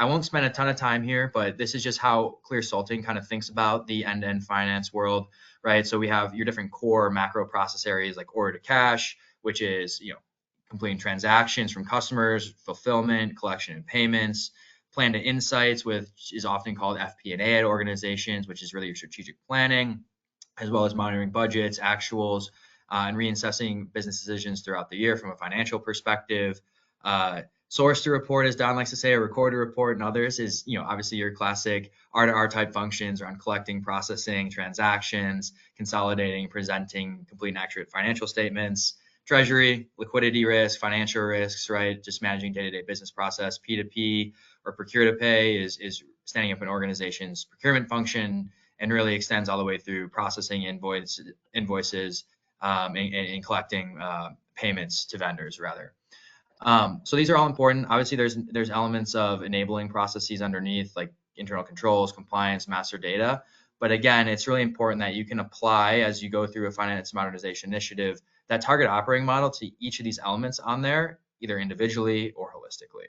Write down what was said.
I won't spend a ton of time here, but this is just how Clearsulting kind of thinks about the end-to-end finance world, right? So we have your different core macro process areas like order to cash, which is, completing transactions from customers, fulfillment, collection and payments, plan to insights, which is often called FP&A at organizations, which is really your strategic planning, as well as monitoring budgets, actuals, and reassessing business decisions throughout the year from a financial perspective. Source to report, as Don likes to say, or record to report, and others is, obviously your classic R to R type functions around collecting, processing, transactions, consolidating, presenting complete and accurate financial statements. Treasury, liquidity risk, financial risks, right? Just managing day-to-day business process. P2P or procure to pay is standing up an organization's procurement function and really extends all the way through processing invoices and collecting payments to vendors, rather. So these are all important. Obviously, there's elements of enabling processes underneath, like internal controls, compliance, master data. But again, it's really important that you can apply, as you go through a finance modernization initiative, that target operating model to each of these elements on there, either individually or holistically.